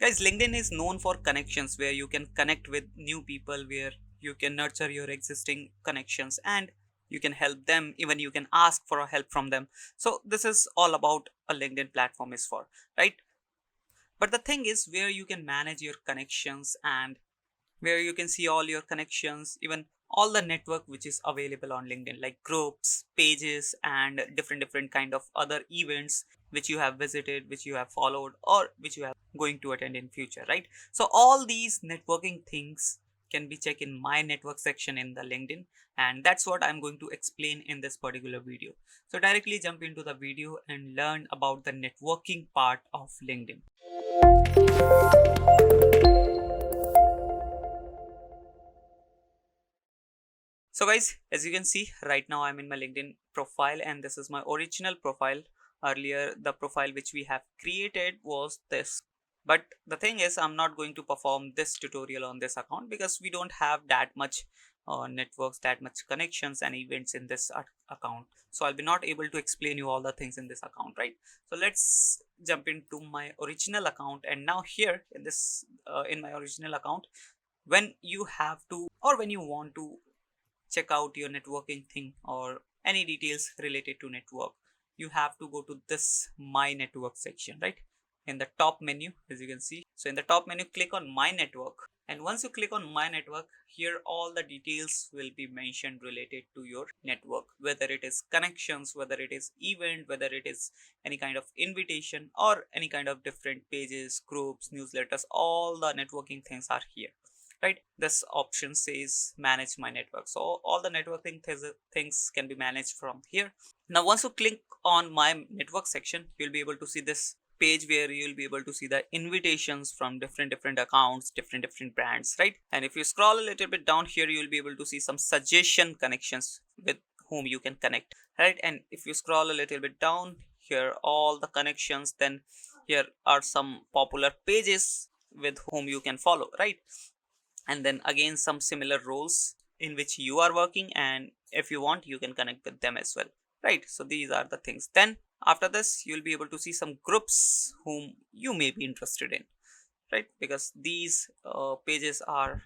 Guys, LinkedIn is known for connections, where you can connect with new people, where you can nurture your existing connections and you can help them, even you can ask for a help from them. So this is all about a LinkedIn platform is for, right? But the thing is where you can manage your connections and where you can see all your connections, even all the network which is available on LinkedIn, like groups, pages, and different kind of other events which you have visited, which you have followed, or which you have going to attend in future, right? So all these networking things can be checked in my network section in the LinkedIn, and that's what I'm going to explain in this particular video. So directly jump into the video and learn about the networking part of LinkedIn. So guys, as you can see right now, I'm in my LinkedIn profile and this is my original profile. Earlier, the profile which we have created was this. But the thing is, I'm not going to perform this tutorial on this account because we don't have that much networks, that much connections and events in this account. So I'll be not able to explain you all the things in this account, right? So let's jump into my original account. And now here in this, in my original account, when you have to or when you want to check out your networking thing or any details related to network, you have to go to this my network section, right? In the top menu, as you can see, so in the top menu, click on my network, and once you click on my network, here all the details will be mentioned related to your network, whether it is connections, whether it is event, whether it is any kind of invitation or any kind of different pages, groups, newsletters. All the networking things are here, right? This option says manage my network, so all the networking things can be managed from here. Now once you click on my network section, you'll be able to see this page where you'll be able to see the invitations from different accounts, different brands, right? And if you scroll a little bit down here, you'll be able to see some suggestion connections with whom you can connect, right? And if you scroll a little bit down here, all the connections, then here are some popular pages with whom you can follow, right? And then again some similar roles in which you are working, and if you want you can connect with them as well, right? So these are the things. Then after this, you'll be able to see some groups whom you may be interested in, right? Because these pages are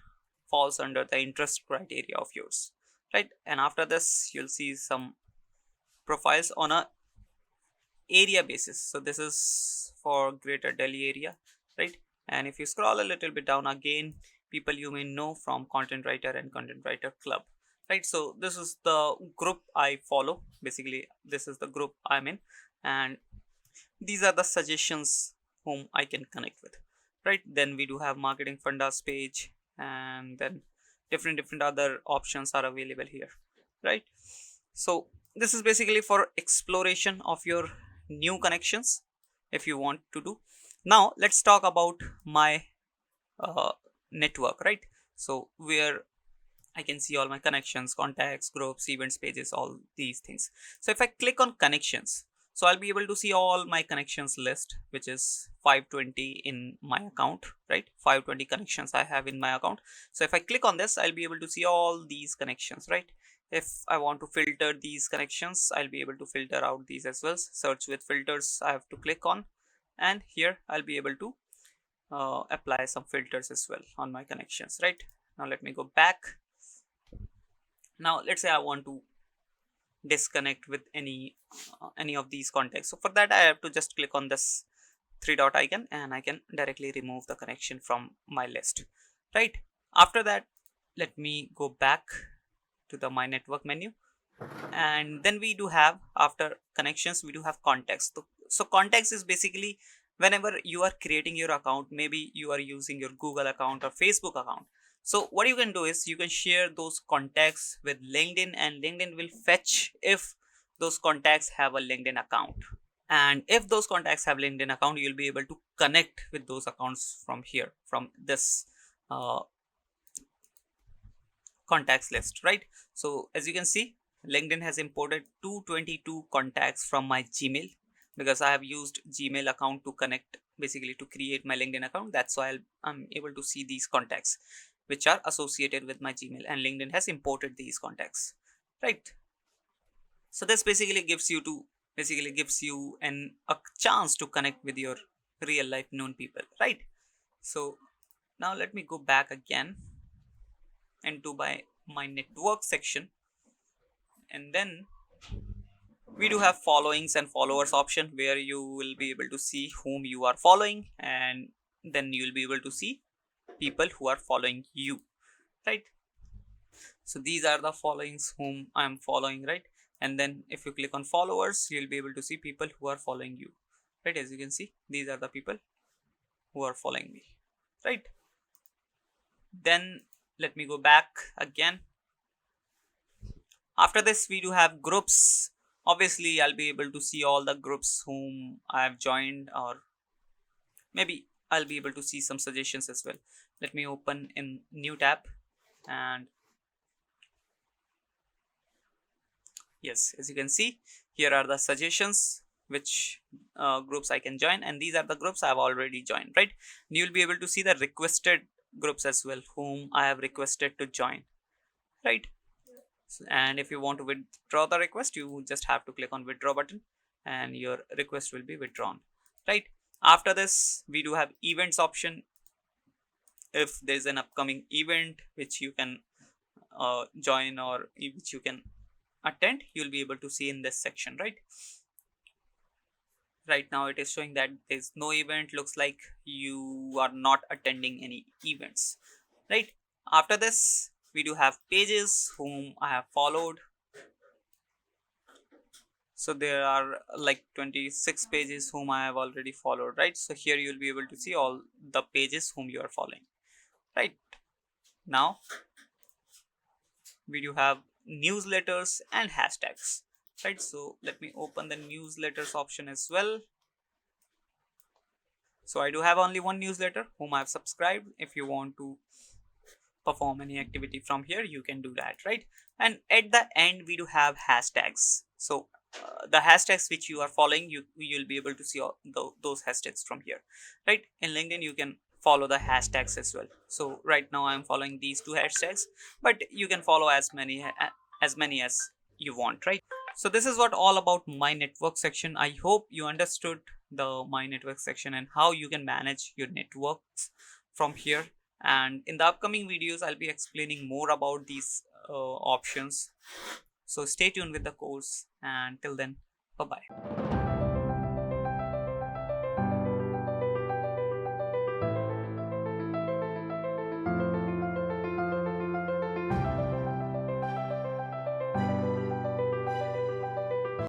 falls under the interest criteria of yours, right? And after this, you'll see some profiles on a area basis. So this is for greater Delhi area, right? And if you scroll a little bit down again, people you may know from content writer and content writer club, right? So this is the group I follow. Basically this is the group I'm in, and these are the suggestions whom I can connect with, right? Then we do have marketing fundas page, and then different other options are available here, right? So this is basically for exploration of your new connections if you want to do. Now let's talk about my uh, network, right? So where I can see all my connections, contacts, groups, events, pages, all these things. So if I click on connections, so I'll be able to see all my connections list, which is 520 in my account, right? 520 connections I have in my account. So if I click on this, I'll be able to see all these connections, right? If I want to filter these connections, I'll be able to filter out these as well. Search with filters I have to click on, and here I'll be able to apply some filters as well on my connections, right? Now let me go back. Now let's say I want to disconnect with any of these contacts. So for that, I have to just click on this three dot icon and I can directly remove the connection from my list, right? After that, let me go back to the my network menu, and then we do have, after connections, we do have contacts. So contacts is basically whenever you are creating your account, maybe you are using your Google account or Facebook account. So what you can do is you can share those contacts with LinkedIn, and LinkedIn will fetch if those contacts have a LinkedIn account. And if those contacts have LinkedIn account, you'll be able to connect with those accounts from here, from this uh, contacts list, right? So as you can see, LinkedIn has imported 222 contacts from my Gmail, because I have used Gmail account to connect, basically to create my LinkedIn account. That's why I'm able to see these contacts which are associated with my Gmail, and LinkedIn has imported these contacts, right? So this basically gives you a chance to connect with your real life known people, right? So now let me go back again into my network section, and then we do have followings and followers option, where you will be able to see whom you are following, and then you will be able to see people who are following you, right? So these are the followings whom I am following, right? And then if you click on followers, you'll be able to see people who are following you, right? As you can see, these are the people who are following me, right? Then let me go back again. After this, we do have groups. Obviously, I'll be able to see all the groups whom I have joined, or maybe I'll be able to see some suggestions as well. Let me open in new tab, and yes, as you can see, here are the suggestions which groups I can join, and these are the groups I've already joined, right? And you'll be able to see the requested groups as well, whom I have requested to join, right? And if you want to withdraw the request, you just have to click on withdraw button, and your request will be withdrawn, right? After this, we do have events option. If there's an upcoming event which you can join, or which you can attend, you'll be able to see in this section, right? Right now it is showing that there's no event. Looks like you are not attending any events, right? After this, we do have pages whom I have followed. So there are like 26 pages whom I have already followed, right? So here you'll be able to see all the pages whom you are following, right? Now we do have newsletters and hashtags, right? So let me open the newsletters option as well. So I do have only one newsletter whom I've subscribed. If you want to perform any activity from here, you can do that, right? And at the end, we do have hashtags. So the hashtags which you are following, you'll be able to see all those hashtags from here, right? In LinkedIn, you can follow the hashtags as well. So right now I'm following these two hashtags, but you can follow as many as you want, right? So this is what all about my network section. I hope you understood the my network section and how you can manage your networks from here. And in the upcoming videos, I'll be explaining more about these options. So stay tuned with the course, and till then, bye bye.